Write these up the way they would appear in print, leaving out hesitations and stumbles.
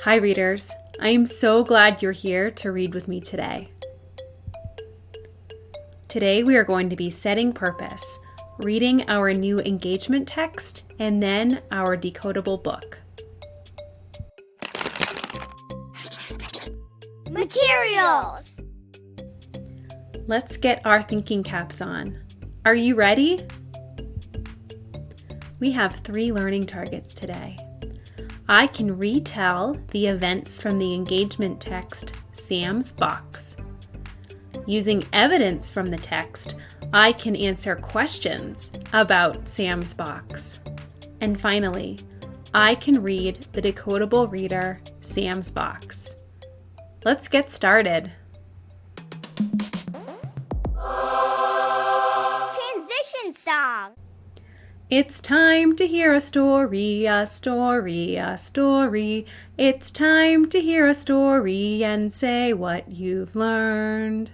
Hi readers, I am so glad you're here to read with me today. Today we are going to be setting purpose, reading our new engagement text, and then our decodable book. Materials! Let's get our thinking caps on. Are you ready? We have 3 learning targets today. I can retell the events from the engagement text, Sam's Box. Using evidence from the text, I can answer questions about Sam's Box. And finally, I can read the decodable reader, Sam's Box. Let's get started. Transition song! It's time to hear a story, a story, a story. It's time to hear a story and say what you've learned.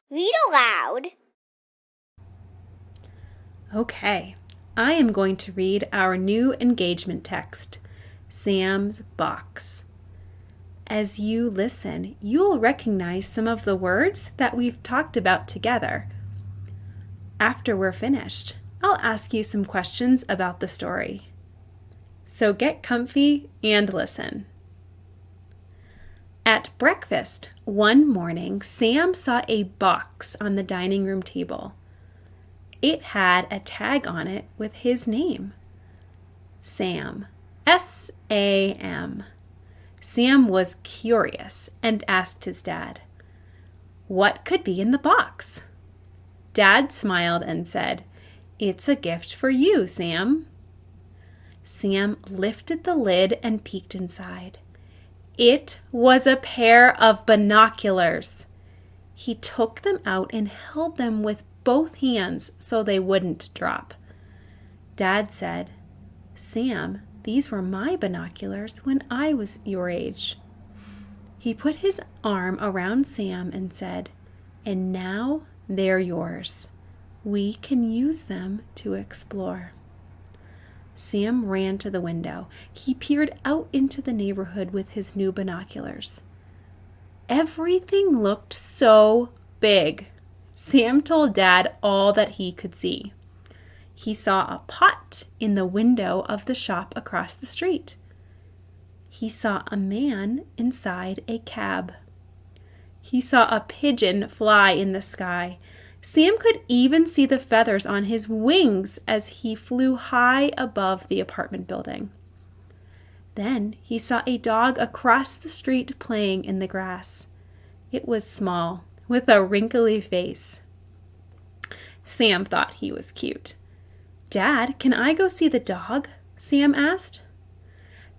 Read aloud. Okay, I am going to read our new engagement text, Sam's Box. As you listen, you'll recognize some of the words that we've talked about together. After we're finished, I'll ask you some questions about the story. So get comfy and listen. At breakfast, one morning, Sam saw a box on the dining room table. It had a tag on it with his name. Sam. S-A-M. Sam was curious and asked his dad, "What could be in the box?" Dad smiled and said, "It's a gift for you, Sam." Sam lifted the lid and peeked inside. It was a pair of binoculars. He took them out and held them with both hands so they wouldn't drop. Dad said, "Sam, these were my binoculars when I was your age." He put his arm around Sam and said, "And now they're yours. We can use them to explore." Sam ran to the window. He peered out into the neighborhood with his new binoculars. Everything looked so big. Sam told Dad all that he could see. He saw a pot in the window of the shop across the street. He saw a man inside a cab. He saw a pigeon fly in the sky. Sam could even see the feathers on his wings as he flew high above the apartment building. Then he saw a dog across the street playing in the grass. It was small, with a wrinkly face. Sam thought he was cute. "Dad, can I go see the dog?" Sam asked.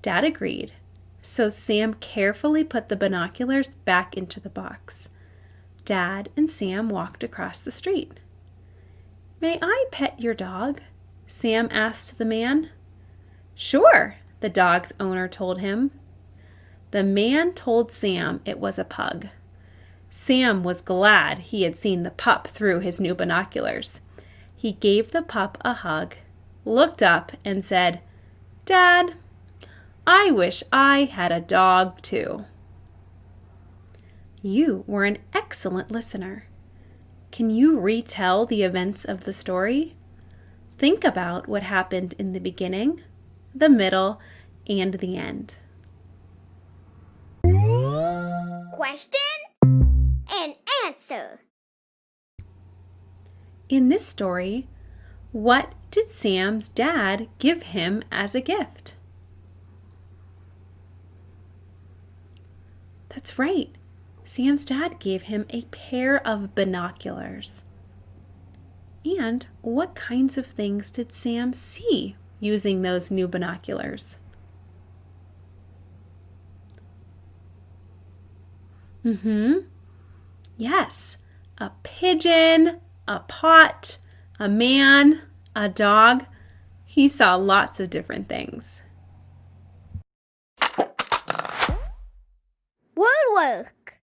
Dad agreed. So Sam carefully put the binoculars back into the box. Dad and Sam walked across the street. "May I pet your dog?" Sam asked the man. "Sure," the dog's owner told him. The man told Sam it was a pug. Sam was glad he had seen the pup through his new binoculars. He gave the pup a hug, looked up, and said, "Dad, I wish I had a dog too." You were an excellent listener. Can you retell the events of the story? Think about what happened in the beginning, the middle, and the end. Question and answer. In this story, what did Sam's dad give him as a gift? That's right. Sam's dad gave him a pair of binoculars. And what kinds of things did Sam see using those new binoculars? Yes, a pigeon, a pot, a man, a dog. He saw lots of different things. Word work.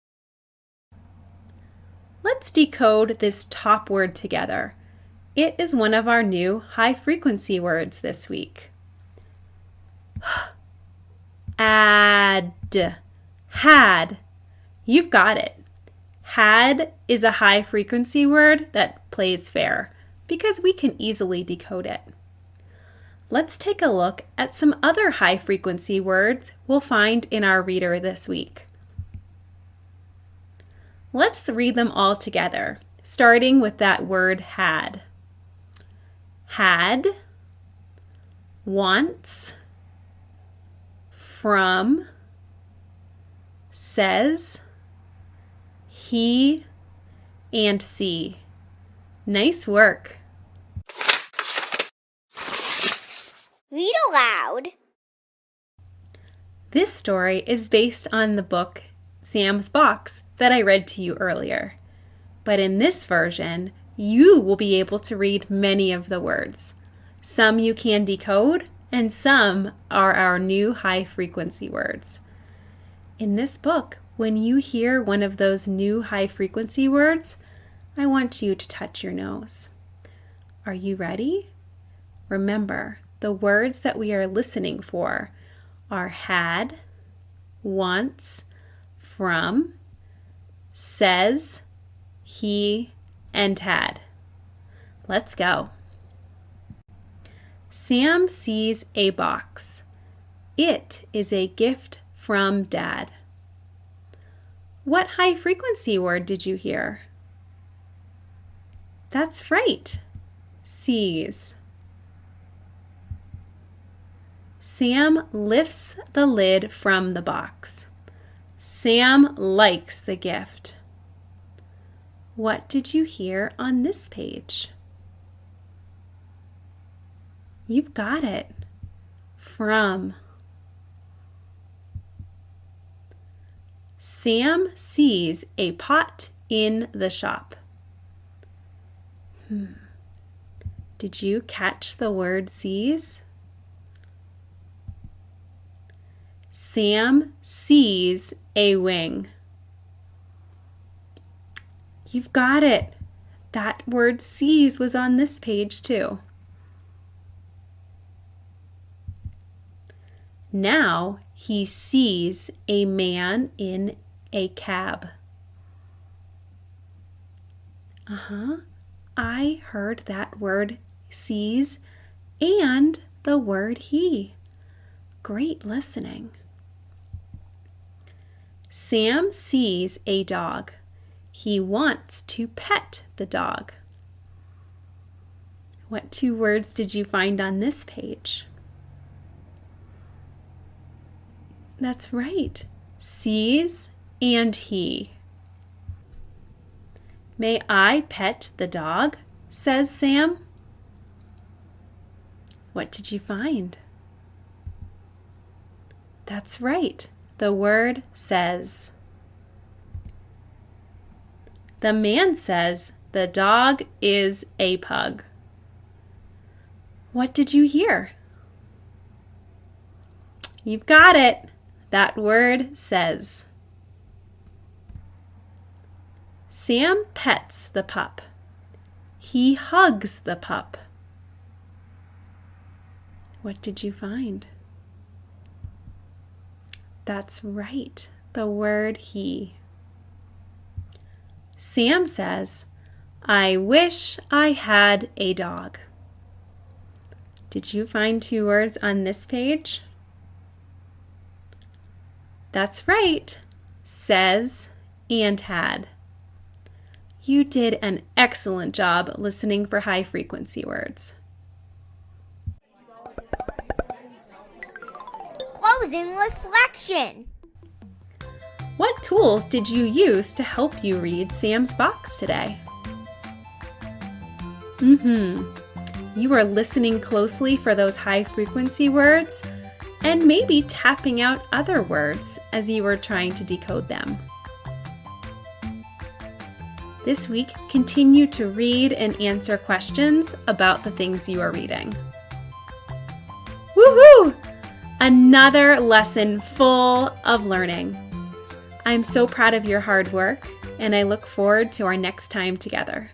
Let's decode this top word together. It is one of our new high-frequency words this week. Add. Had. You've got it. Had is a high frequency word that plays fair because we can easily decode it. Let's take a look at some other high frequency words we'll find in our reader this week. Let's read them all together, starting with that word had. Had, once, from, says, he, and see. Nice work. Read aloud. This story is based on the book Sam's Box that I read to you earlier. But in this version, you will be able to read many of the words. Some you can decode, and some are our new high-frequency words. In this book, when you hear one of those new high-frequency words, I want you to touch your nose. Are you ready? Remember, the words that we are listening for are had, once, from, says, he, and had. Let's go. Sam sees a box. It is a gift from Dad. What high frequency word did you hear? That's right. Sees. Sam lifts the lid from the box. Sam likes the gift. What did you hear on this page? You've got it. From. Sam sees a pot in the shop. Did you catch the word sees? Sam sees a wing. You've got it. That word sees was on this page too. Now he sees a man in a cab. I heard that word sees and the word he. Great listening. Sam sees a dog. He wants to pet the dog. What two words did you find on this page? That's right. Sees and he. May I pet the dog? Says Sam. What did you find? That's right. The word says. The man says the dog is a pug. What did you hear? You've got it. That word says. Sam pets the pup. He hugs the pup. What did you find? That's right, the word he. Sam says, I wish I had a dog. Did you find two words on this page? That's right, says and had. You did an excellent job listening for high frequency words. Closing reflection. What tools did you use to help you read Sam's Box today? You were listening closely for those high frequency words and maybe tapping out other words as you were trying to decode them. This week, continue to read and answer questions about the things you are reading. Woohoo! Another lesson full of learning. I'm so proud of your hard work, and I look forward to our next time together.